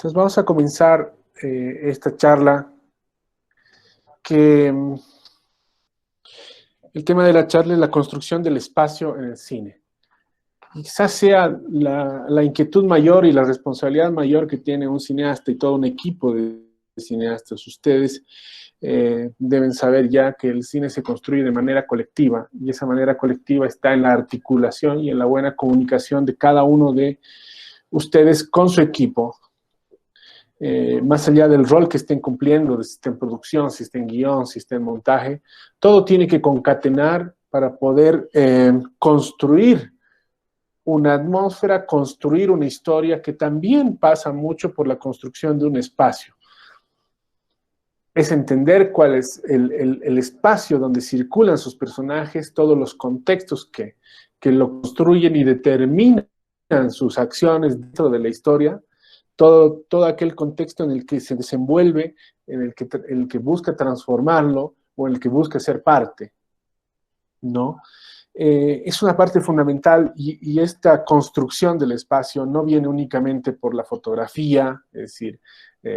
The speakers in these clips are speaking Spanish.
Entonces vamos a comenzar esta charla que el tema de la charla es la construcción del espacio en el cine. Y quizás sea la inquietud mayor y la responsabilidad mayor que tiene un cineasta y todo un equipo de cineastas. Ustedes deben saber ya que el cine se construye de manera colectiva y esa manera colectiva está en la articulación y en la buena comunicación de cada uno de ustedes con su equipo. Más allá del rol que estén cumpliendo, si está en producción, si está en guión, si está en montaje, todo tiene que concatenar para poder construir una atmósfera, construir una historia que también pasa mucho por la construcción de un espacio. Es entender cuál es el espacio donde circulan sus personajes, todos los contextos que lo construyen y determinan sus acciones dentro de la historia, todo aquel contexto en el que se desenvuelve, en el que busca transformarlo o en el que busca ser parte, ¿no? Es una parte fundamental y esta construcción del espacio no viene únicamente por la fotografía, es decir,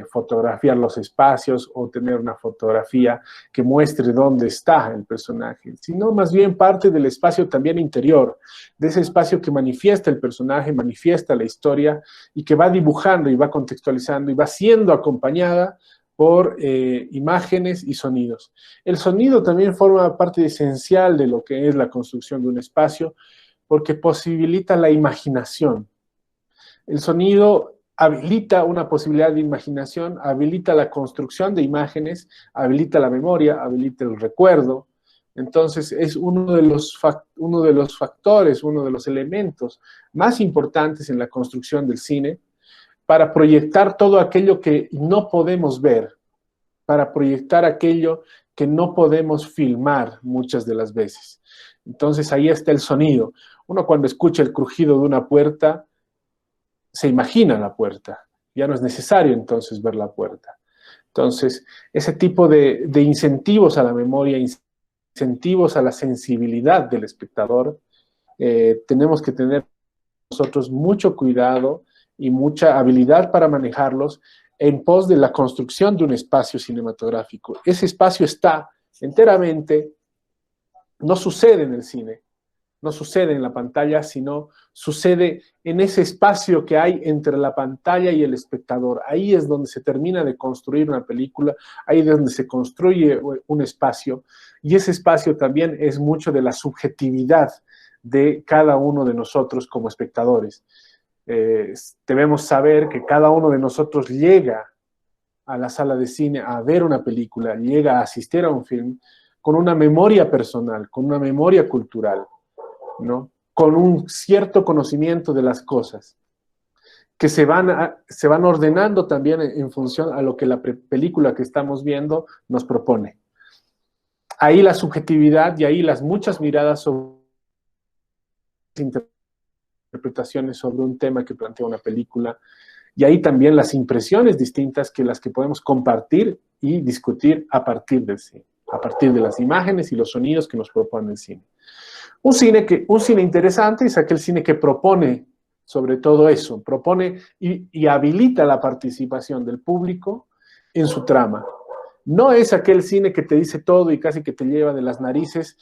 fotografiar los espacios o tener una fotografía que muestre dónde está el personaje, sino más bien parte del espacio también interior, de ese espacio que manifiesta el personaje, manifiesta la historia y que va dibujando y va contextualizando y va siendo acompañada por imágenes y sonidos. El sonido también forma parte esencial de lo que es la construcción de un espacio porque posibilita la imaginación. El sonido habilita una posibilidad de imaginación, habilita la construcción de imágenes, habilita la memoria, habilita el recuerdo. Entonces es uno de los factores, uno de los elementos más importantes en la construcción del cine, para proyectar todo aquello que no podemos ver, para proyectar aquello que no podemos filmar muchas de las veces. Entonces ahí está el sonido. Uno cuando escucha el crujido de una puerta, se imagina la puerta. Ya no es necesario entonces ver la puerta. Entonces, ese tipo de incentivos a la memoria, incentivos a la sensibilidad del espectador, tenemos que tener nosotros mucho cuidado y mucha habilidad para manejarlos en pos de la construcción de un espacio cinematográfico. Ese espacio está enteramente, no sucede en el cine, no sucede en la pantalla, sino sucede en ese espacio que hay entre la pantalla y el espectador. Ahí es donde se termina de construir una película, ahí es donde se construye un espacio, y ese espacio también es mucho de la subjetividad de cada uno de nosotros como espectadores. Debemos saber que cada uno de nosotros llega a la sala de cine a ver una película, llega a asistir a un film con una memoria personal, con una memoria cultural, ¿no? Con un cierto conocimiento de las cosas, que se van ordenando también en función a lo que la película que estamos viendo nos propone. Ahí la subjetividad y ahí las muchas miradas sobre interpretaciones sobre un tema que plantea una película, y ahí también las impresiones distintas que las que podemos compartir y discutir a partir del cine, a partir de las imágenes y los sonidos que nos propone el cine. Un cine interesante es aquel cine que propone sobre todo eso, propone y habilita la participación del público en su trama. No es aquel cine que te dice todo y casi que te lleva de las narices,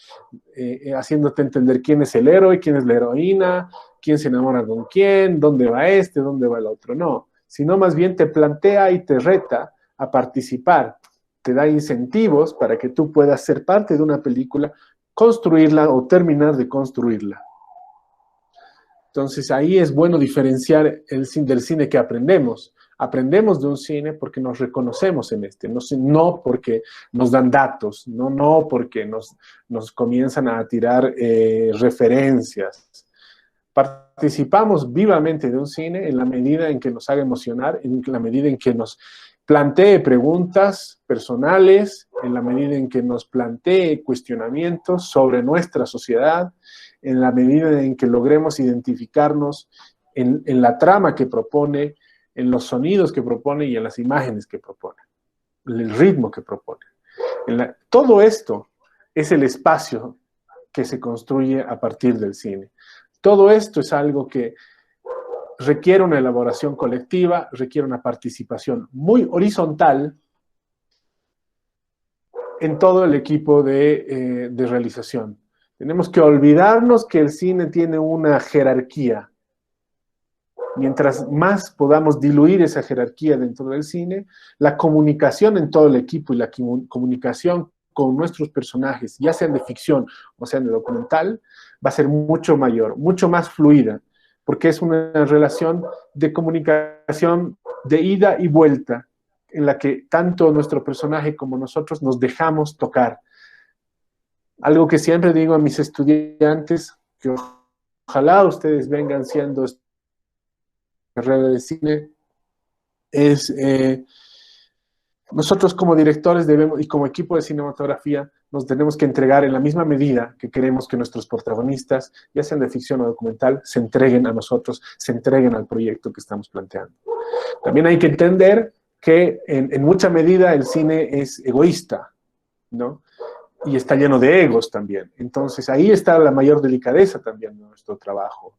haciéndote entender quién es el héroe, quién es la heroína, quién se enamora con quién, dónde va este, dónde va el otro. No, sino más bien te plantea y te reta a participar, te da incentivos para que tú puedas ser parte de una película, construirla o terminar de construirla. Entonces ahí es bueno diferenciar del cine que aprendemos. Aprendemos de un cine porque nos reconocemos en este, no porque nos dan datos, no porque nos comienzan a tirar referencias. Participamos vivamente de un cine en la medida en que nos haga emocionar, en la medida en que nos plantee preguntas personales, en la medida en que nos plantee cuestionamientos sobre nuestra sociedad, en la medida en que logremos identificarnos en la trama que propone, en los sonidos que propone y en las imágenes que propone, en el ritmo que propone. Todo esto es el espacio que se construye a partir del cine. Todo esto es algo que requiere una elaboración colectiva, requiere una participación muy horizontal en todo el equipo de realización. Tenemos que olvidarnos que el cine tiene una jerarquía. Mientras más podamos diluir esa jerarquía dentro del cine, la comunicación en todo el equipo y la comunicación con nuestros personajes, ya sean de ficción o sean de documental, va a ser mucho mayor, mucho más fluida, porque es una relación de comunicación de ida y vuelta, en la que tanto nuestro personaje como nosotros nos dejamos tocar. Algo que siempre digo a mis estudiantes, que ojalá ustedes vengan siendo carrera de cine, es nosotros como directores debemos, y como equipo de cinematografía nos tenemos que entregar en la misma medida que queremos que nuestros protagonistas, ya sean de ficción o documental, se entreguen a nosotros, se entreguen al proyecto que estamos planteando. También hay que entender que en mucha medida el cine es egoísta, ¿no? Y está lleno de egos también. Entonces ahí está la mayor delicadeza también de nuestro trabajo,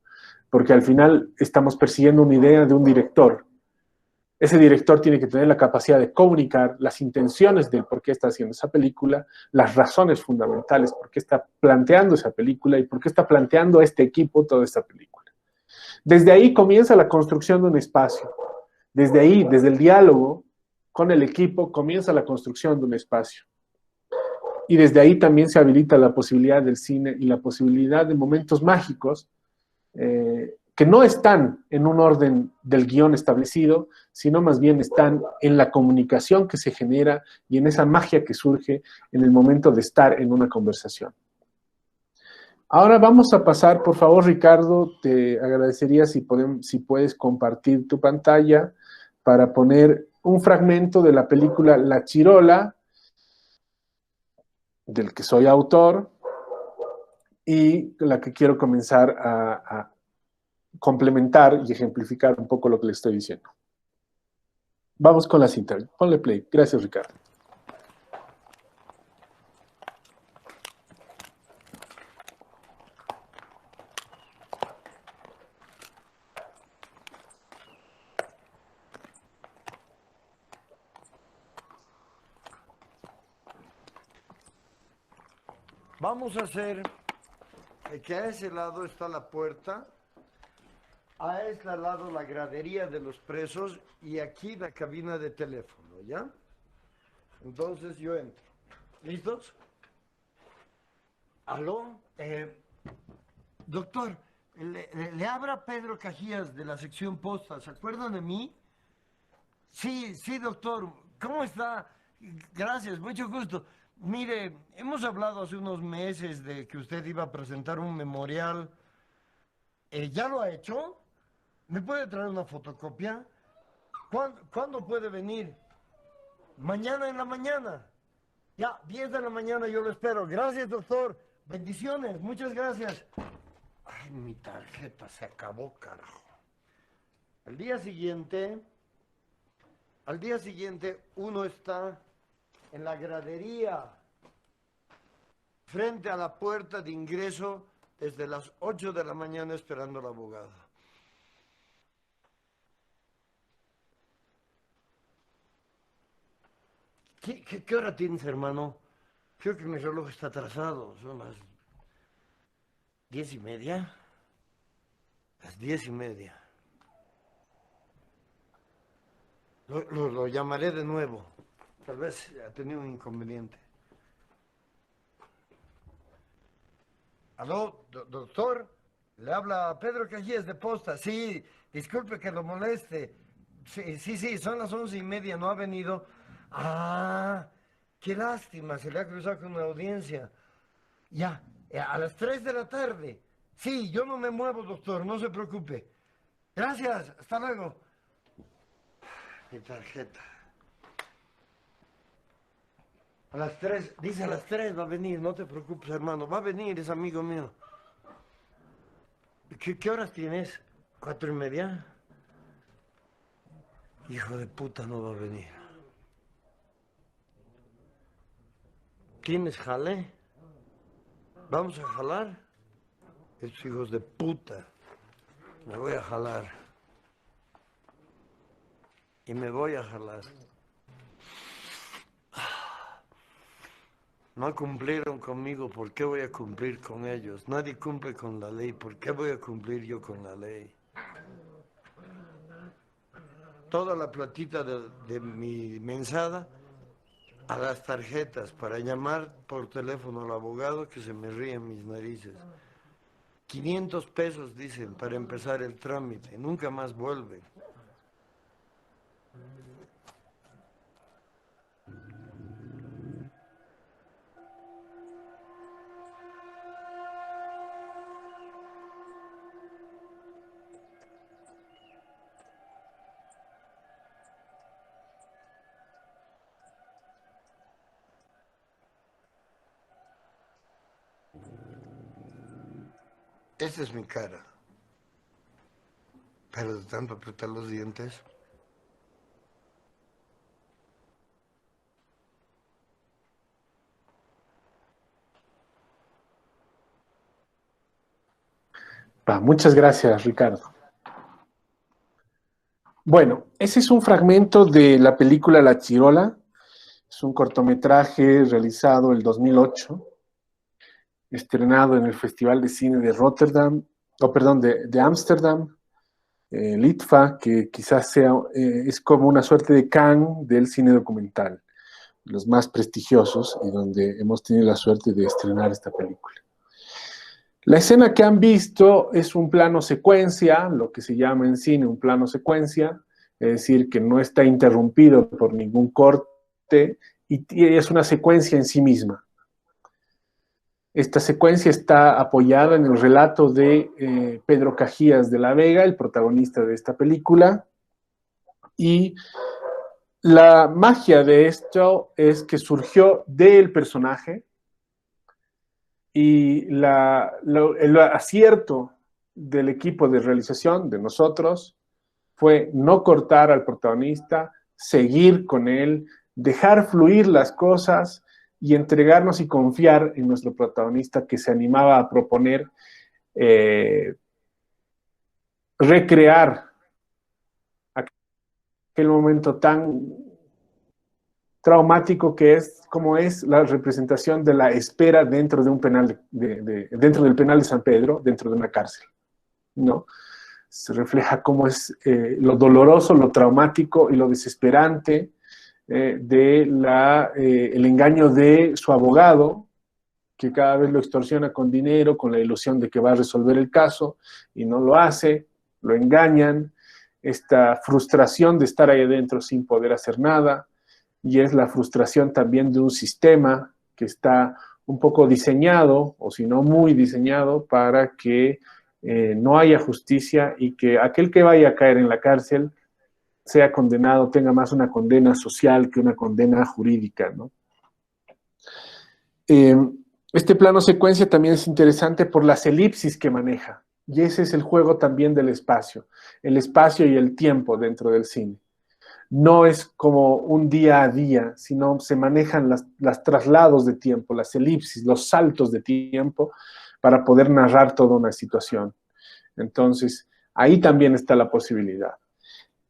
porque al final estamos persiguiendo una idea de un director. Ese director tiene que tener la capacidad de comunicar las intenciones del por qué está haciendo esa película, las razones fundamentales por qué está planteando esa película y por qué está planteando a este equipo toda esta película. Desde ahí comienza la construcción de un espacio. Desde ahí, desde el diálogo con el equipo, comienza la construcción de un espacio. Y desde ahí también se habilita la posibilidad del cine y la posibilidad de momentos mágicos que no están en un orden del guión establecido, sino más bien están en la comunicación que se genera y en esa magia que surge en el momento de estar en una conversación. Ahora vamos a pasar, por favor, Ricardo, te agradecería si puedes compartir tu pantalla para poner un fragmento de la película La Chirola, del que soy autor, y la que quiero comenzar a complementar y ejemplificar un poco lo que le estoy diciendo. Vamos con la cinta. Ponle play. Gracias, Ricardo. Vamos a hacer que a ese lado está la puerta, a este lado la gradería de los presos y aquí la cabina de teléfono, ¿ya? Entonces yo entro. ¿Listos? ¿Aló? Doctor, le habla Pedro Cajías de la sección posta. ¿Se acuerdan de mí? Sí, sí, doctor. ¿Cómo está? Gracias, mucho gusto. Mire, hemos hablado hace unos meses de que usted iba a presentar un memorial. ¿Ya lo ha hecho? ¿Me puede traer una fotocopia? ¿Cuándo puede venir? Mañana en la mañana. Ya, 10 de la mañana yo lo espero. Gracias, doctor. Bendiciones, muchas gracias. Ay, mi tarjeta se acabó, carajo. Al día siguiente uno está en la gradería, frente a la puerta de ingreso, desde las 8 de la mañana esperando al abogado. ¿Qué hora tienes, hermano? Creo que mi reloj está atrasado. Son las 10:30. Las 10:30. Lo llamaré de nuevo. Tal vez ha tenido un inconveniente. ¿Aló, doctor? Le habla Pedro Cajías de Posta. Sí, disculpe que lo moleste. Sí, son las 11:30, no ha venido. Ah, qué lástima, se le ha cruzado con una audiencia. Ya, a las 3 de la tarde. Sí, yo no me muevo, doctor, no se preocupe. Gracias, hasta luego. Mi tarjeta. A las 3, dice a las 3 va a venir, no te preocupes, hermano. Va a venir, es amigo mío. ¿Qué horas tienes? 4:30. Hijo de puta, no va a venir. ¿Tienes jale? ¿Vamos a jalar? Estos hijos de puta. Me voy a jalar. y me voy a jalar. No cumplieron conmigo, ¿por qué voy a cumplir con ellos? Nadie cumple con la ley, ¿por qué voy a cumplir yo con la ley? Toda la platita de mi mensada a las tarjetas para llamar por teléfono al abogado que se me ríe en mis narices. 500 pesos, dicen, para empezar el trámite. Nunca más vuelven. Esta es mi cara. Pero de tanto apretar los dientes. Muchas gracias, Ricardo. Bueno, ese es un fragmento de la película La Chirola. Es un cortometraje realizado el 2008, estrenado en el Festival de Cine de Rotterdam, de Ámsterdam, LITFA, que quizás sea, es como una suerte de Cannes del cine documental, los más prestigiosos, y donde hemos tenido la suerte de estrenar esta película. La escena que han visto es un plano secuencia, lo que se llama en cine un plano secuencia, es decir, que no está interrumpido por ningún corte y es una secuencia en sí misma. Esta secuencia está apoyada en el relato de Pedro Cajías de la Vega, el protagonista de esta película, y la magia de esto es que surgió del personaje y el acierto del equipo de realización, de nosotros, fue no cortar al protagonista, seguir con él, dejar fluir las cosas y entregarnos y confiar en nuestro protagonista que se animaba a proponer recrear aquel momento tan traumático que es como es la representación de la espera dentro de un penal dentro del penal de San Pedro, dentro de una cárcel, ¿no? Se refleja cómo es lo doloroso, lo traumático y lo desesperante el engaño de su abogado, que cada vez lo extorsiona con dinero, con la ilusión de que va a resolver el caso, y no lo hace, lo engañan, esta frustración de estar ahí adentro sin poder hacer nada, y es la frustración también de un sistema que está un poco diseñado, o si no muy diseñado, para que no haya justicia y que aquel que vaya a caer en la cárcel sea condenado, tenga más una condena social que una condena jurídica, ¿no? Este plano secuencia también es interesante por las elipsis que maneja, y ese es el juego también del espacio, el espacio y el tiempo dentro del cine. No es como un día a día, sino se manejan las traslados de tiempo, las elipsis, los saltos de tiempo para poder narrar toda una situación. Entonces, ahí también está la posibilidad.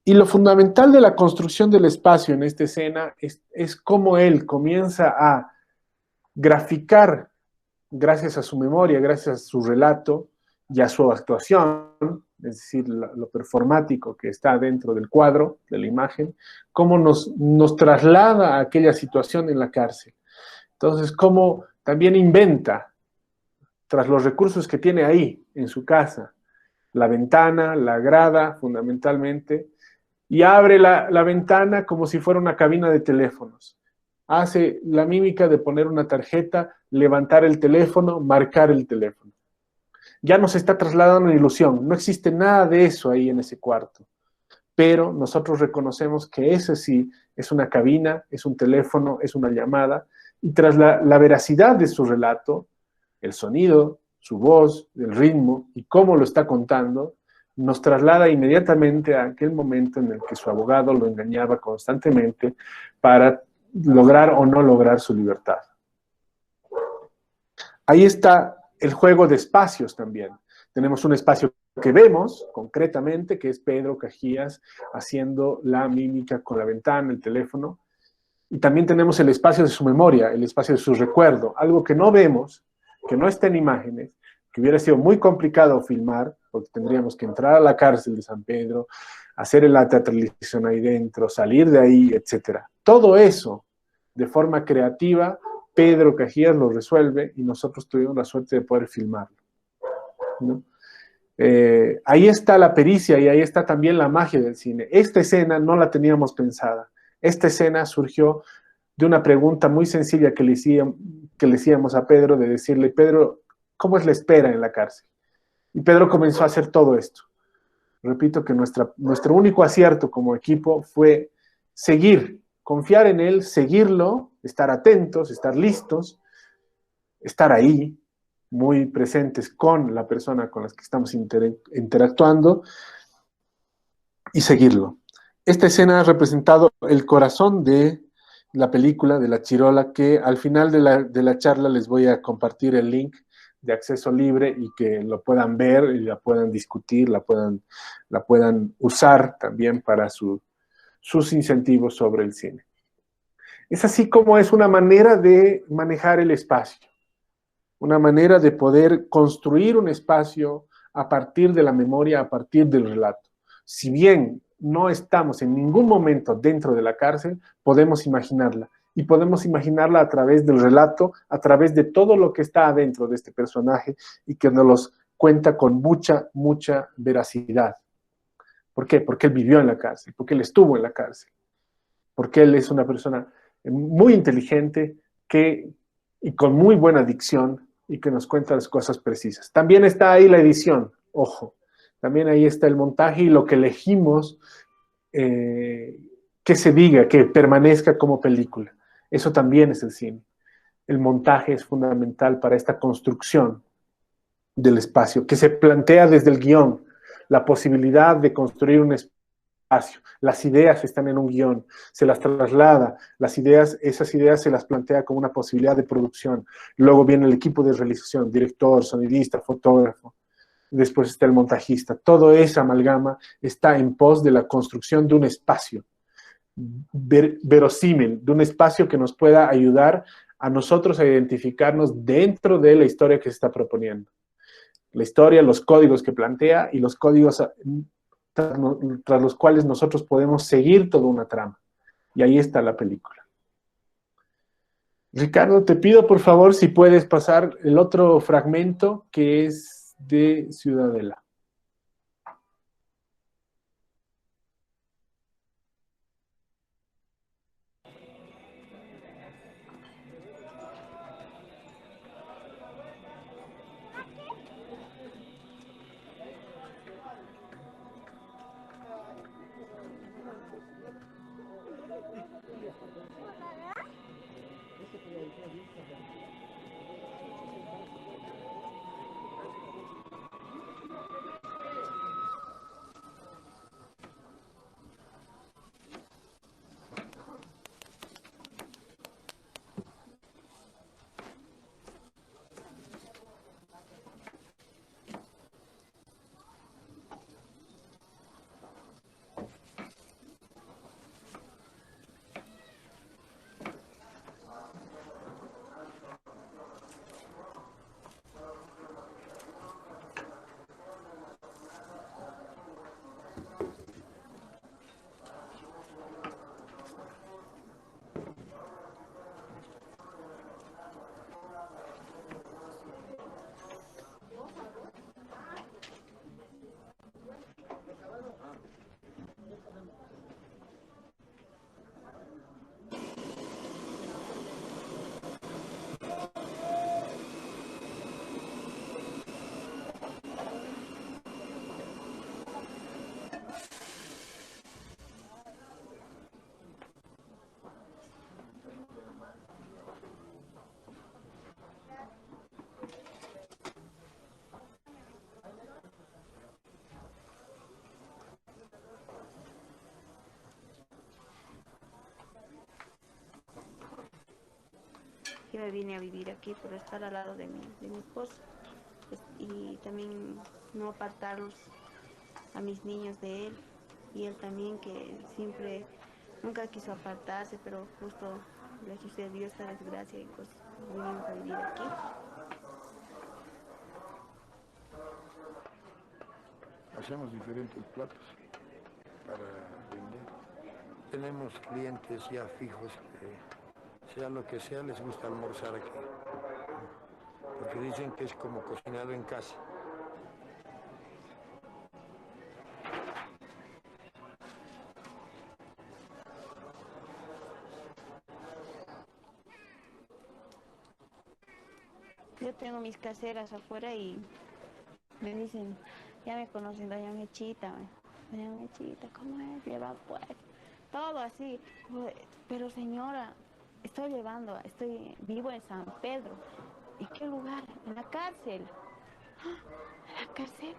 Y lo fundamental de la construcción del espacio en esta escena es cómo él comienza a graficar, gracias a su memoria, gracias a su relato y a su actuación, es decir, lo performático que está dentro del cuadro, de la imagen, cómo nos traslada a aquella situación en la cárcel. Entonces, cómo también inventa, tras los recursos que tiene ahí, en su casa, la ventana, la grada, fundamentalmente, y abre la ventana como si fuera una cabina de teléfonos. Hace la mímica de poner una tarjeta, levantar el teléfono, marcar el teléfono. Ya nos está trasladando una ilusión, no existe nada de eso ahí en ese cuarto, pero nosotros reconocemos que ese sí es una cabina, es un teléfono, es una llamada, y tras la veracidad de su relato, el sonido, su voz, el ritmo y cómo lo está contando, nos traslada inmediatamente a aquel momento en el que su abogado lo engañaba constantemente para lograr o no lograr su libertad. Ahí está el juego de espacios también. Tenemos un espacio que vemos concretamente, que es Pedro Cajías haciendo la mímica con la ventana, el teléfono, y también tenemos el espacio de su memoria, el espacio de su recuerdo, algo que no vemos, que no está en imágenes, que hubiera sido muy complicado filmar, porque tendríamos que entrar a la cárcel de San Pedro, hacer la teatralización ahí dentro, salir de ahí, etc. Todo eso, de forma creativa, Pedro Cajías lo resuelve y nosotros tuvimos la suerte de poder filmarlo, ¿no? Ahí está la pericia y ahí está también la magia del cine. Esta escena no la teníamos pensada. Esta escena surgió de una pregunta muy sencilla que le hacíamos a Pedro, de decirle, Pedro, ¿cómo es la espera en la cárcel? Y Pedro comenzó a hacer todo esto. Repito que nuestro único acierto como equipo fue seguir, confiar en él, seguirlo, estar atentos, estar listos, estar ahí, muy presentes con la persona con la que estamos interactuando y seguirlo. Esta escena ha representado el corazón de la película, de La Chirola, que al final de la charla les voy a compartir el link de acceso libre y que lo puedan ver y la puedan discutir, la puedan usar también para sus incentivos sobre el cine. Es así como es una manera de manejar el espacio, una manera de poder construir un espacio a partir de la memoria, a partir del relato. Si bien no estamos en ningún momento dentro de la cárcel, podemos imaginarla. Y podemos imaginarla a través del relato, a través de todo lo que está adentro de este personaje y que nos los cuenta con mucha, mucha veracidad. ¿Por qué? Porque él vivió en la cárcel, porque él estuvo en la cárcel, porque él es una persona muy inteligente y con muy buena dicción y que nos cuenta las cosas precisas. También está ahí la edición, ojo, también ahí está el montaje y lo que elegimos que se diga, que permanezca como película. Eso también es el cine. El montaje es fundamental para esta construcción del espacio, que se plantea desde el guión, la posibilidad de construir un espacio. Las ideas están en un guión, se las traslada, esas ideas se las plantea como una posibilidad de producción. Luego viene el equipo de realización, director, sonidista, fotógrafo. Después está el montajista. Todo esa amalgama está en pos de la construcción de un espacio verosímil, de un espacio que nos pueda ayudar a nosotros a identificarnos dentro de la historia que se está proponiendo. La historia, los códigos que plantea y los códigos tras los cuales nosotros podemos seguir toda una trama. Y ahí está la película. Ricardo, te pido por favor si puedes pasar el otro fragmento que es de Ciudadela. Yo me vine a vivir aquí por estar al lado de mi esposo. y también no apartarlos a mis niños de él, y él también, que siempre nunca quiso apartarse, pero justo le sucedió esta desgracia y pues vinimos a vivir aquí. Hacemos diferentes platos para vender. Tenemos clientes ya fijos que, sea lo que sea, les gusta almorzar aquí. Porque dicen que es como cocinado en casa. Yo tengo mis caseras afuera y me dicen, ya me conocen, doña Mechita, doña Mechita, ¿cómo es? Lleva pues, todo así. Pero señora, vivo en San Pedro. ¿En qué lugar? En la cárcel. ¡Ah! ¿En la cárcel?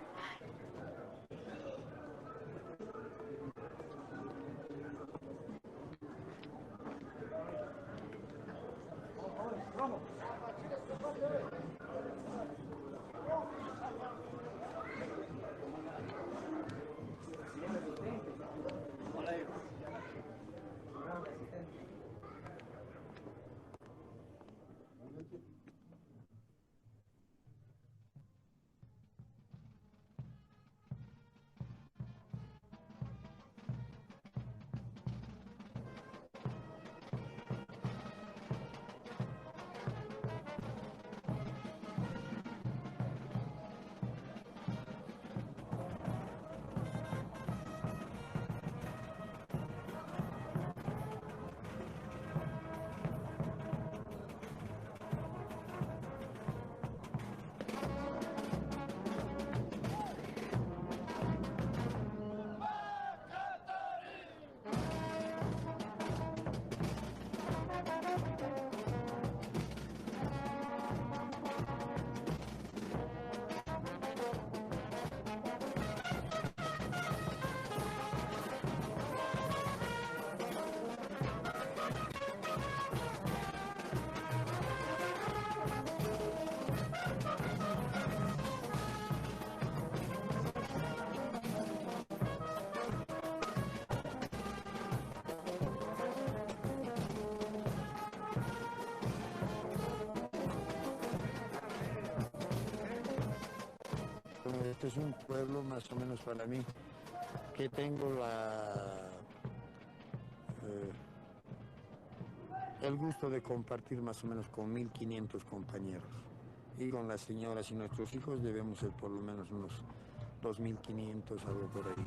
Este es un pueblo más o menos para mí que tengo el gusto de compartir más o menos con 1500 compañeros. Y con las señoras y nuestros hijos debemos ser por lo menos unos 2500, algo por ahí.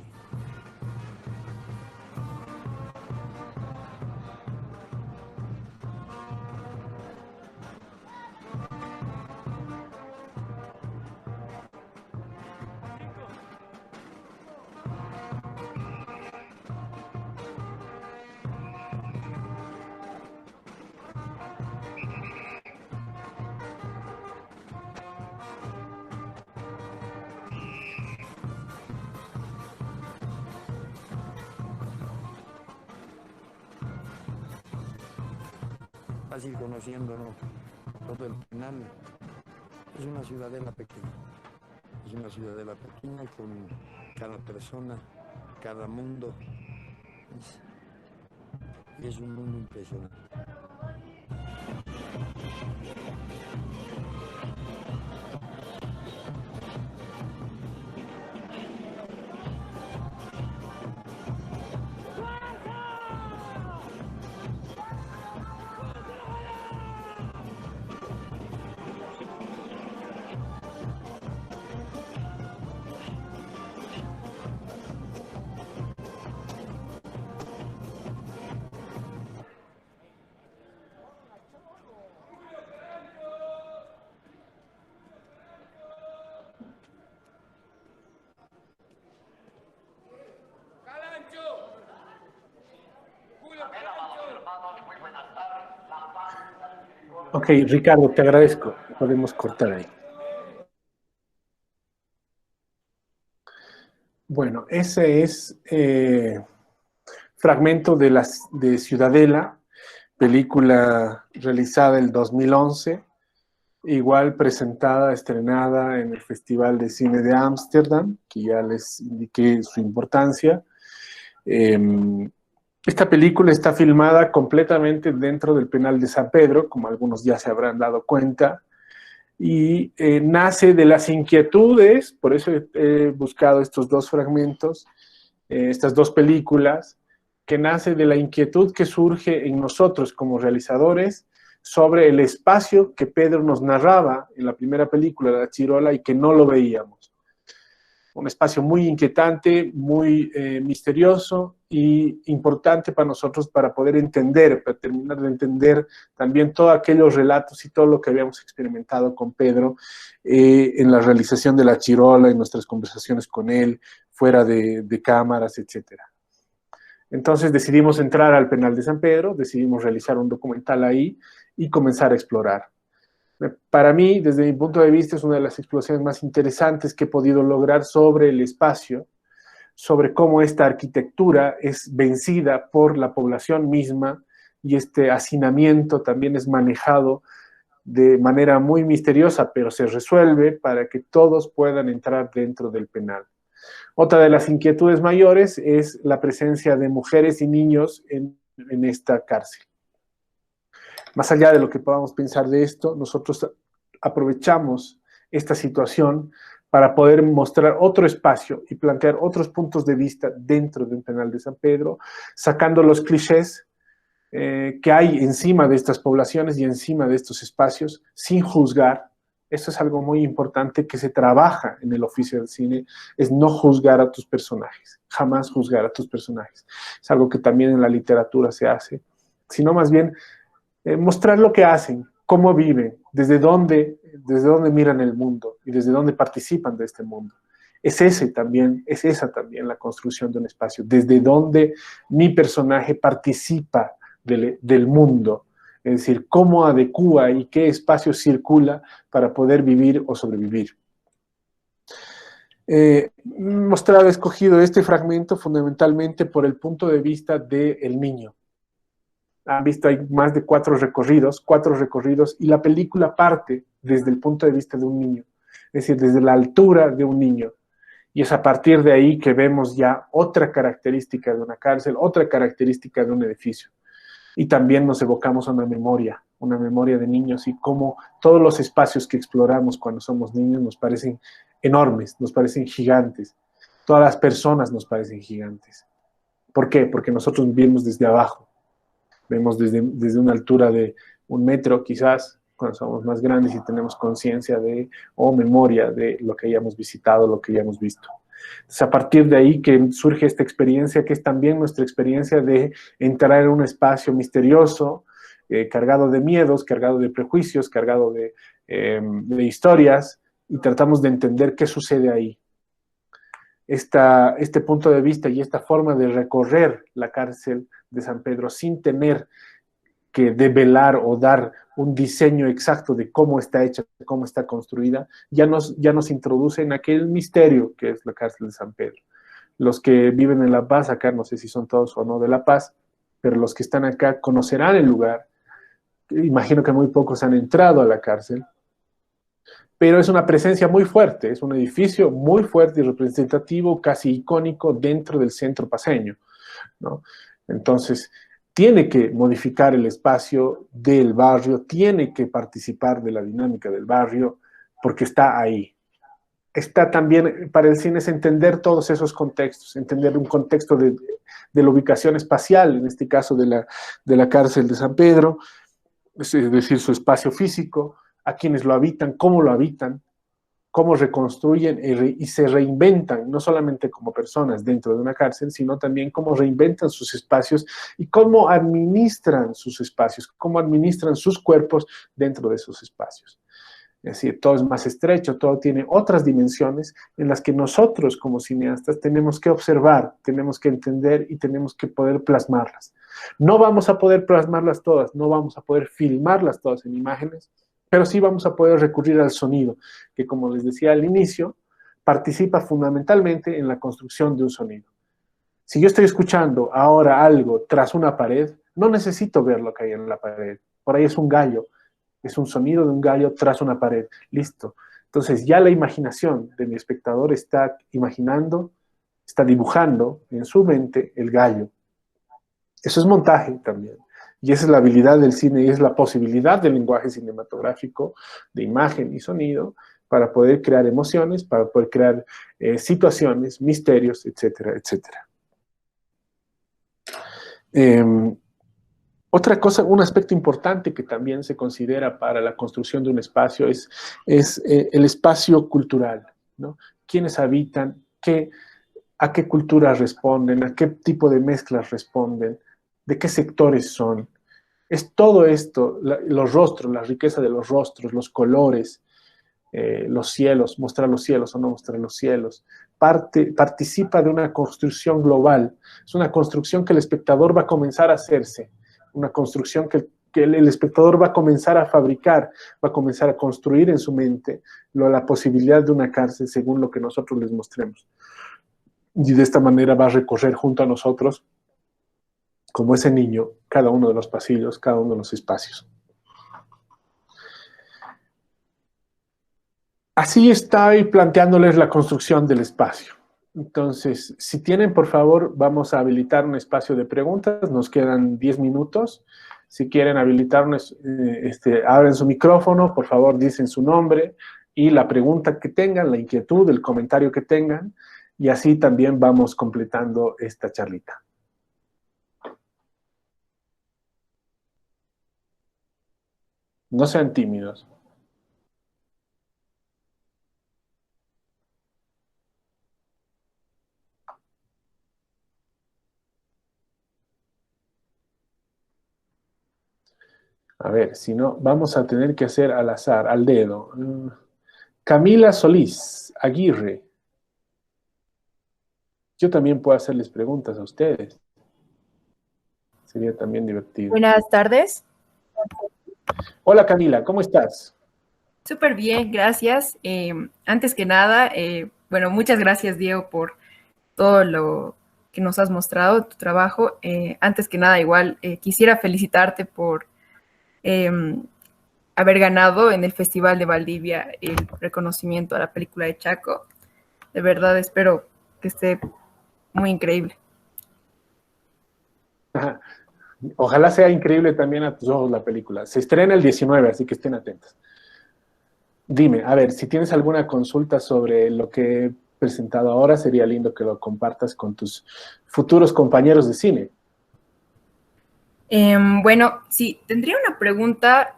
Fácil conociendo, ¿no? Todo el penal. Es una ciudadela pequeña. Es una ciudadela pequeña con cada persona, cada mundo. Y es un mundo impresionante. Ok, Ricardo, te agradezco. Podemos cortar ahí. Bueno, ese es fragmento de Ciudadela, película realizada en 2011, igual presentada, estrenada en el Festival de Cine de Ámsterdam, que ya les indiqué su importancia. Esta película está filmada completamente dentro del penal de San Pedro, como algunos ya se habrán dado cuenta, y nace de las inquietudes, por eso he buscado estos dos fragmentos, estas dos películas, que nace de la inquietud que surge en nosotros como realizadores sobre el espacio que Pedro nos narraba en la primera película, La Chirola, y que no lo veíamos. Un espacio muy inquietante, muy misterioso y importante para nosotros para poder entender, para terminar de entender también todos aquellos relatos y todo lo que habíamos experimentado con Pedro en la realización de La Chirola, en nuestras conversaciones con él, fuera de cámaras, etc. Entonces decidimos entrar al penal de San Pedro, decidimos realizar un documental ahí y comenzar a explorar. Para mí, desde mi punto de vista, es una de las exploraciones más interesantes que he podido lograr sobre el espacio, sobre cómo esta arquitectura es vencida por la población misma y este hacinamiento también es manejado de manera muy misteriosa, pero se resuelve para que todos puedan entrar dentro del penal. Otra de las inquietudes mayores es la presencia de mujeres y niños en esta cárcel. Más allá de lo que podamos pensar de esto, nosotros aprovechamos esta situación para poder mostrar otro espacio y plantear otros puntos de vista dentro del penal de San Pedro, sacando los clichés que hay encima de estas poblaciones y encima de estos espacios, sin juzgar. Esto es algo muy importante que se trabaja en el oficio del cine, es no juzgar a tus personajes, jamás juzgar a tus personajes. Es algo que también en la literatura se hace, sino más bien mostrar lo que hacen, cómo viven, desde dónde miran el mundo y desde dónde participan de este mundo. Es esa también la construcción de un espacio, desde donde mi personaje participa del mundo, es decir, cómo adecúa y qué espacio circula para poder vivir o sobrevivir. He escogido este fragmento fundamentalmente por el punto de vista del niño. Han visto, hay más de cuatro recorridos, y la película parte desde el punto de vista de un niño, es decir, desde la altura de un niño. Y es a partir de ahí que vemos ya otra característica de una cárcel, otra característica de un edificio. Y también nos evocamos a una memoria de niños y cómo todos los espacios que exploramos cuando somos niños nos parecen enormes, nos parecen gigantes. Todas las personas nos parecen gigantes. ¿Por qué? Porque nosotros vivimos desde abajo. Vemos desde una altura de 1 metro quizás, cuando somos más grandes y tenemos conciencia o memoria de lo que hayamos visitado, lo que hayamos visto. Entonces, a partir de ahí que surge esta experiencia, que es también nuestra experiencia de entrar en un espacio misterioso, cargado de miedos, cargado de prejuicios, cargado de historias, y tratamos de entender qué sucede ahí. Este punto de vista y esta forma de recorrer la cárcel de San Pedro sin tener que develar o dar un diseño exacto de cómo está hecha, cómo está construida, ya nos introduce en aquel misterio que es la cárcel de San Pedro. Los que viven en La Paz, acá no sé si son todos o no de La Paz, pero los que están acá conocerán el lugar. Imagino que muy pocos han entrado a la cárcel, pero es una presencia muy fuerte, es un edificio muy fuerte y representativo, casi icónico dentro del centro paceño, ¿no? Entonces, tiene que modificar el espacio del barrio, tiene que participar de la dinámica del barrio, porque está ahí. Está también, para el cine, es entender todos esos contextos, entender un contexto de la ubicación espacial, en este caso de la cárcel de San Pedro, es decir, su espacio físico, a quienes lo habitan, cómo reconstruyen y se reinventan, no solamente como personas dentro de una cárcel, sino también cómo reinventan sus espacios y cómo administran sus espacios, cómo administran sus cuerpos dentro de esos espacios. Es decir, todo es más estrecho, todo tiene otras dimensiones en las que nosotros como cineastas tenemos que observar, tenemos que entender y tenemos que poder plasmarlas. No vamos a poder plasmarlas todas, no vamos a poder filmarlas todas en imágenes, pero sí vamos a poder recurrir al sonido, que como les decía al inicio, participa fundamentalmente en la construcción de un sonido. Si yo estoy escuchando ahora algo tras una pared, no necesito ver lo que hay en la pared. Por ahí es un gallo, es un sonido de un gallo tras una pared. Listo. Entonces ya la imaginación de mi espectador está imaginando, está dibujando en su mente el gallo. Eso es montaje también. Y esa es la habilidad del cine y es la posibilidad del lenguaje cinematográfico, de imagen y sonido, para poder crear emociones, para poder crear situaciones, misterios, etcétera, etcétera. Otra cosa, un aspecto importante que también se considera para la construcción de un espacio es el espacio cultural, ¿no? ¿Quiénes habitan? ¿A qué culturas responden? ¿A qué tipo de mezclas responden? ¿De qué sectores son? Es todo esto, los rostros, la riqueza de los rostros, los colores, los cielos, mostrar los cielos o no mostrar los cielos. Participa de una construcción global. Es una construcción que el espectador va a comenzar a hacerse, una construcción que el espectador va a comenzar a fabricar, va a comenzar a construir en su mente la posibilidad de una cárcel según lo que nosotros les mostremos. Y de esta manera va a recorrer junto a nosotros, como ese niño, cada uno de los pasillos, cada uno de los espacios. Así estoy planteándoles la construcción del espacio. Entonces, si tienen, por favor, vamos a habilitar un espacio de preguntas. Nos quedan 10 minutos. Si quieren habilitarnos, abren su micrófono, por favor, dicen su nombre y la pregunta que tengan, la inquietud, el comentario que tengan, y así también vamos completando esta charlita. No sean tímidos. A ver, si no, vamos a tener que hacer al azar, al dedo. Camila Solís, Aguirre. Yo también puedo hacerles preguntas a ustedes. Sería también divertido. Buenas tardes. Hola Camila, ¿cómo estás? Súper bien, gracias. Antes que nada, bueno, muchas gracias Diego por todo lo que nos has mostrado, tu trabajo. Antes que nada, igual quisiera felicitarte por haber ganado en el Festival de Valdivia el reconocimiento a la película de Chaco. De verdad, espero que esté muy increíble. Ajá. Ojalá sea increíble también a tus ojos la película. Se estrena el 19, así que estén atentos. Dime, a ver, si tienes alguna consulta sobre lo que he presentado ahora, sería lindo que lo compartas con tus futuros compañeros de cine. Bueno, sí, tendría una pregunta,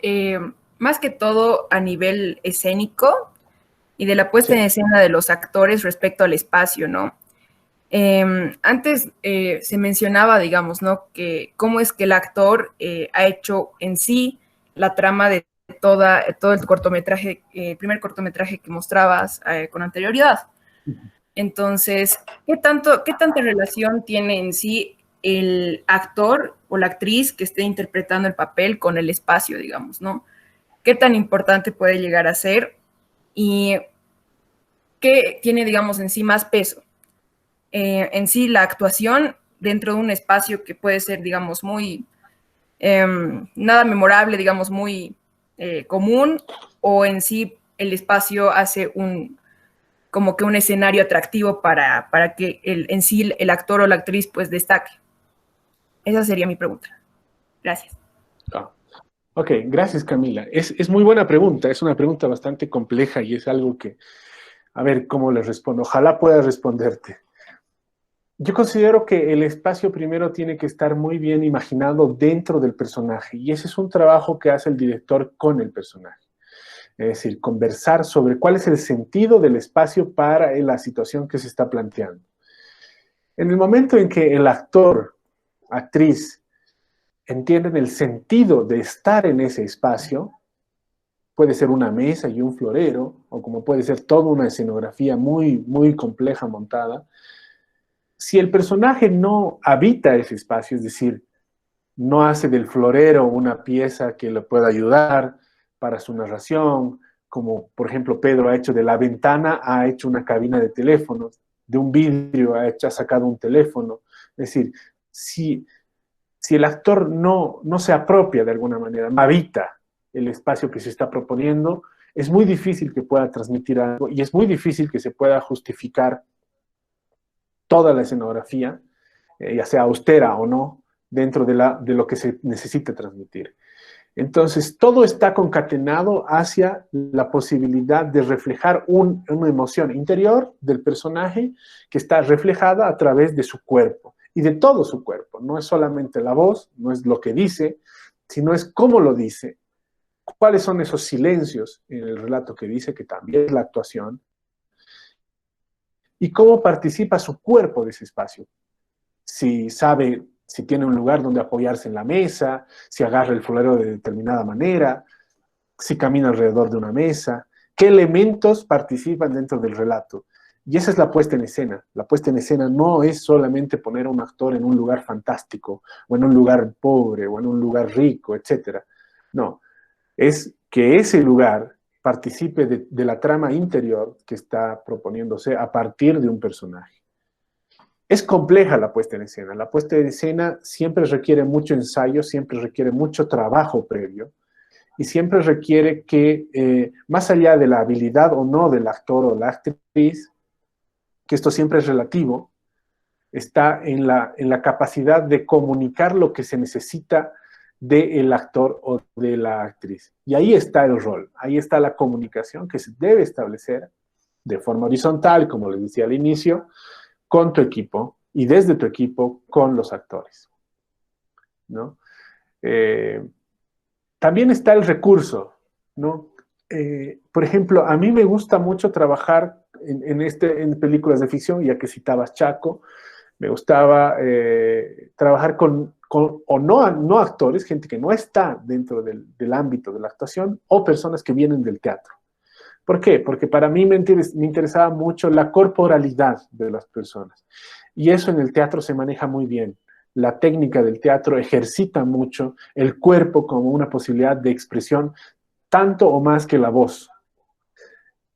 más que todo a nivel escénico y de la puesta en escena de los actores respecto al espacio, ¿no? Antes se mencionaba, digamos, ¿no? Que cómo es que el actor ha hecho en sí la trama de todo el cortometraje, el primer cortometraje que mostrabas con anterioridad. Entonces, ¿qué tanta relación tiene en sí el actor o la actriz que esté interpretando el papel con el espacio, digamos, ¿no? ¿Qué tan importante puede llegar a ser? Y ¿qué tiene, digamos, en sí más peso? En sí, la actuación dentro de un espacio que puede ser, digamos, muy nada memorable, digamos, muy común, o en sí el espacio hace como que un escenario atractivo para que en sí el actor o la actriz pues destaque. Esa sería mi pregunta. Gracias. Ok, gracias Camila. Es muy buena pregunta, es una pregunta bastante compleja y es algo que, a ver cómo le respondo. Ojalá pueda responderte. Yo considero que el espacio primero tiene que estar muy bien imaginado dentro del personaje y ese es un trabajo que hace el director con el personaje. Es decir, conversar sobre cuál es el sentido del espacio para la situación que se está planteando. En el momento en que el actor, actriz, entienden el sentido de estar en ese espacio, puede ser una mesa y un florero, o como puede ser toda una escenografía muy, muy compleja montada. Si el personaje no habita ese espacio, es decir, no hace del florero una pieza que le pueda ayudar para su narración, como por ejemplo Pedro ha hecho de la ventana, ha hecho una cabina de teléfonos, de un vidrio ha sacado un teléfono. Es decir, si el actor no se apropia de alguna manera, no habita el espacio que se está proponiendo, es muy difícil que pueda transmitir algo y es muy difícil que se pueda justificar toda la escenografía, ya sea austera o no, dentro de lo que se necesita transmitir. Entonces, todo está concatenado hacia la posibilidad de reflejar una emoción interior del personaje que está reflejada a través de su cuerpo y de todo su cuerpo. No es solamente la voz, no es lo que dice, sino es cómo lo dice, cuáles son esos silencios en el relato que dice, que también es la actuación, y cómo participa su cuerpo de ese espacio. Si sabe, si tiene un lugar donde apoyarse en la mesa, si agarra el florero de determinada manera, si camina alrededor de una mesa, qué elementos participan dentro del relato. Y esa es la puesta en escena. La puesta en escena no es solamente poner a un actor en un lugar fantástico, o en un lugar pobre, o en un lugar rico, etc. No, es que ese lugar participe de la trama interior que está proponiéndose a partir de un personaje. Es compleja la puesta en escena. La puesta en escena siempre requiere mucho ensayo, siempre requiere mucho trabajo previo y siempre requiere que, más allá de la habilidad o no del actor o la actriz, que esto siempre es relativo, está en la capacidad de comunicar lo que se necesita del actor o de la actriz. Y ahí está el rol, ahí está la comunicación que se debe establecer de forma horizontal, como les decía al inicio, con tu equipo y desde tu equipo con los actores, ¿no? También está el recurso, ¿no? Por ejemplo, a mí me gusta mucho trabajar en películas de ficción, ya que citabas Chaco, me gustaba trabajar con no actores, gente que no está dentro del ámbito de la actuación, o personas que vienen del teatro. ¿Por qué? Porque para mí me interesaba mucho la corporalidad de las personas. Y eso en el teatro se maneja muy bien. La técnica del teatro ejercita mucho el cuerpo como una posibilidad de expresión, tanto o más que la voz.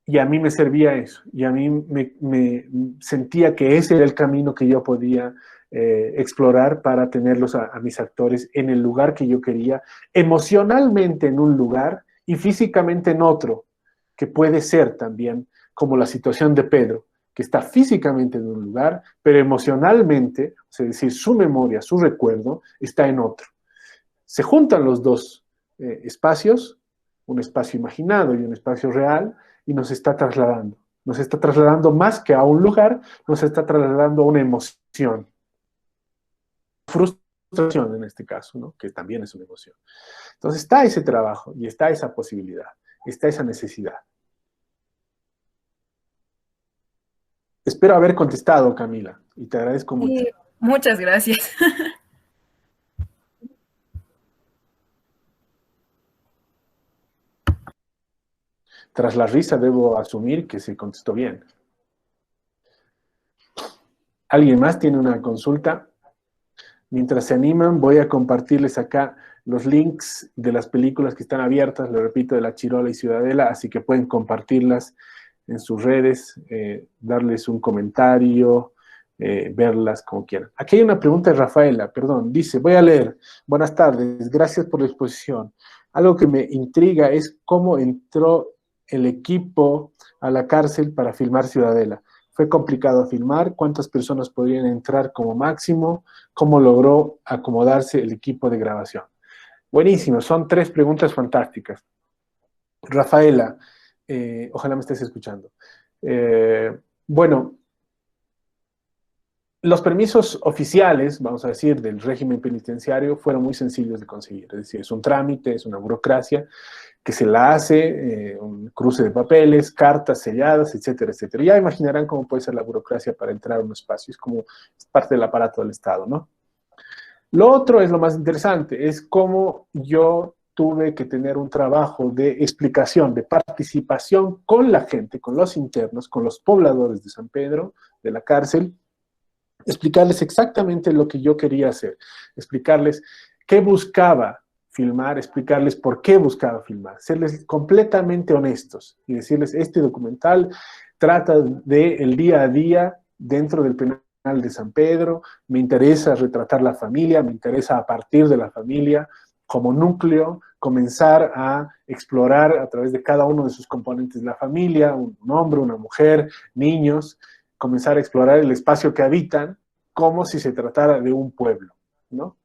Y a mí me servía eso. Y a mí me sentía que ese era el camino que yo podía explorar para tenerlos a mis actores en el lugar que yo quería, emocionalmente en un lugar y físicamente en otro, que puede ser también como la situación de Pedro, que está físicamente en un lugar, pero emocionalmente, es decir, su memoria, su recuerdo, está en otro. Se juntan los dos espacios, un espacio imaginado y un espacio real, y nos está trasladando. Nos está trasladando más que a un lugar, nos está trasladando a una emoción. Frustración en este caso, ¿no? Que también es una emoción. Entonces está ese trabajo y está esa posibilidad, está esa necesidad. Espero haber contestado, Camila, y te agradezco mucho. Sí, muchas gracias. Tras la risa debo asumir que se contestó bien. ¿Alguien más tiene una consulta? Mientras se animan, voy a compartirles acá los links de las películas que están abiertas, lo repito, de La Chirola y Ciudadela, así que pueden compartirlas en sus redes, darles un comentario, verlas como quieran. Aquí hay una pregunta de Rafaela, perdón, dice, voy a leer. Buenas tardes, gracias por la exposición. Algo que me intriga es cómo entró el equipo a la cárcel para filmar Ciudadela. ¿Fue complicado filmar? ¿Cuántas personas podrían entrar como máximo? ¿Cómo logró acomodarse el equipo de grabación? Buenísimo, son 3 preguntas fantásticas. Rafaela, ojalá me estés escuchando. Bueno, los permisos oficiales, vamos a decir, del régimen penitenciario fueron muy sencillos de conseguir. Es decir, es un trámite, es una burocracia que se la hace, un cruce de papeles, cartas selladas, etcétera, etcétera. Ya imaginarán cómo puede ser la burocracia para entrar a un espacio. Es como es parte del aparato del Estado, ¿no? Lo otro es lo más interesante, es cómo yo tuve que tener un trabajo de explicación, de participación con la gente, con los internos, con los pobladores de San Pedro, de la cárcel, explicarles exactamente lo que yo quería hacer, explicarles qué buscaba filmar, explicarles por qué buscaba filmar, serles completamente honestos y decirles, este documental trata del día a día dentro del penal de San Pedro, me interesa retratar la familia, me interesa a partir de la familia como núcleo, comenzar a explorar a través de cada uno de sus componentes, la familia, un hombre, una mujer, niños, comenzar a explorar el espacio que habitan como si se tratara de un pueblo, ¿no?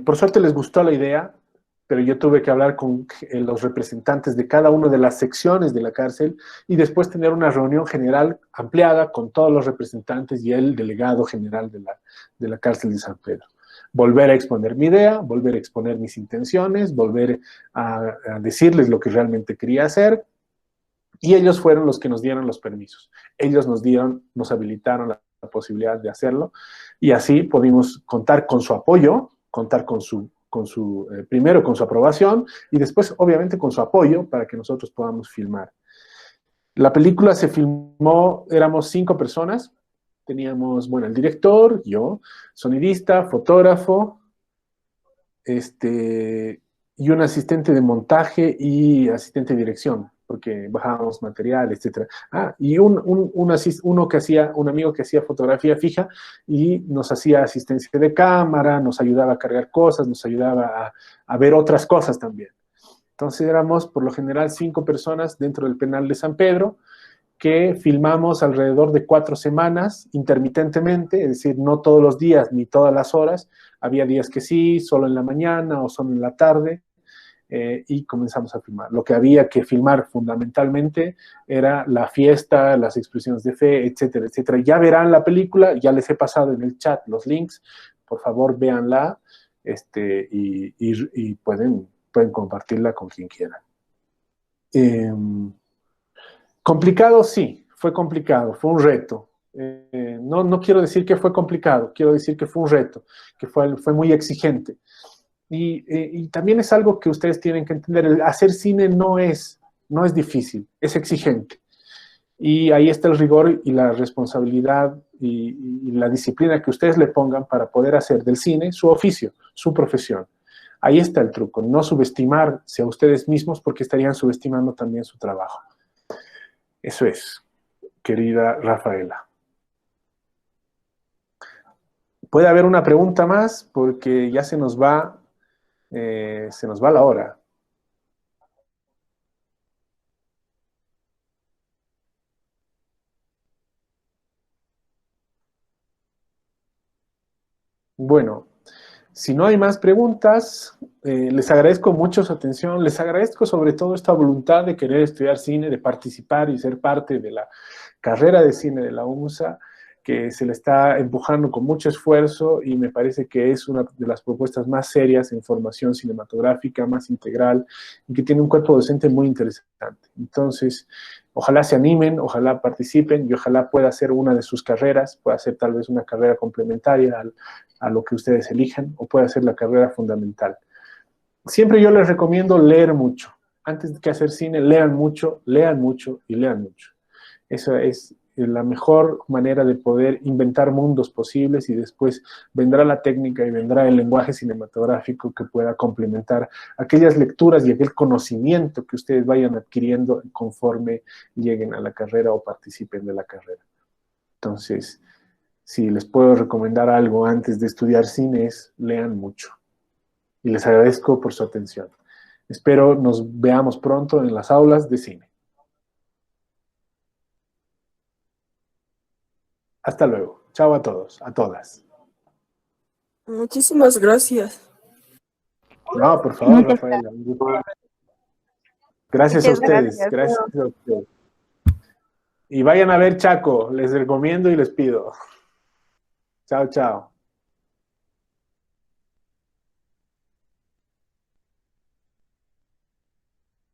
Por suerte les gustó la idea, pero yo tuve que hablar con los representantes de cada una de las secciones de la cárcel y después tener una reunión general ampliada con todos los representantes y el delegado general de la cárcel de San Pedro. Volver a exponer mi idea, volver a exponer mis intenciones, volver a decirles lo que realmente quería hacer, y ellos fueron los que nos dieron los permisos. Ellos nos habilitaron la posibilidad de hacerlo, y así pudimos contar con su apoyo, contar primero con su aprobación, y después, obviamente, con su apoyo para que nosotros podamos filmar. La película se filmó, éramos 5 personas, teníamos, bueno, el director, yo, sonidista, fotógrafo, y un asistente de montaje y asistente de dirección, porque bajábamos material, etc. Y un amigo que hacía fotografía fija y nos hacía asistencia de cámara, nos ayudaba a cargar cosas, nos ayudaba a ver otras cosas también. Entonces éramos, por lo general, 5 personas dentro del penal de San Pedro, que filmamos alrededor de 4 semanas, intermitentemente, es decir, no todos los días ni todas las horas. Había días que sí, solo en la mañana o solo en la tarde, y comenzamos a filmar. Lo que había que filmar fundamentalmente era la fiesta, las expresiones de fe, etcétera, etcétera. Ya verán la película, ya les he pasado en el chat los links, por favor véanla, y pueden compartirla con quien quiera. Complicado, sí, fue complicado, fue un reto. No quiero decir que fue complicado, quiero decir que fue un reto, que fue muy exigente. Y también es algo que ustedes tienen que entender, el hacer cine no es difícil, es exigente. Y ahí está el rigor y la responsabilidad y la disciplina que ustedes le pongan para poder hacer del cine su oficio, su profesión. Ahí está el truco, no subestimarse a ustedes mismos porque estarían subestimando también su trabajo. Eso es, querida Rafaela. Puede haber una pregunta más porque ya se nos va la hora. Bueno, si no hay más preguntas, les agradezco mucho su atención, les agradezco sobre todo esta voluntad de querer estudiar cine, de participar y ser parte de la carrera de cine de la UMSA, que se le está empujando con mucho esfuerzo y me parece que es una de las propuestas más serias en formación cinematográfica, más integral, y que tiene un cuerpo docente muy interesante. Entonces, ojalá se animen, ojalá participen y ojalá pueda ser una de sus carreras, pueda ser tal vez una carrera complementaria a lo que ustedes elijan, o pueda ser la carrera fundamental. Siempre yo les recomiendo leer mucho. Antes que hacer cine, lean mucho y lean mucho. Esa es la mejor manera de poder inventar mundos posibles, y después vendrá la técnica y vendrá el lenguaje cinematográfico que pueda complementar aquellas lecturas y aquel conocimiento que ustedes vayan adquiriendo conforme lleguen a la carrera o participen de la carrera. Entonces, si les puedo recomendar algo antes de estudiar cine es lean mucho. Y les agradezco por su atención. Espero nos veamos pronto en las aulas de cine. Hasta luego. Chao a todos, a todas. Muchísimas gracias. No, por favor, Muchas Rafaela. Gracias a Muchas ustedes. gracias. Gracias a ustedes. Y vayan a ver Chaco. Les recomiendo y les pido. Chao, chao.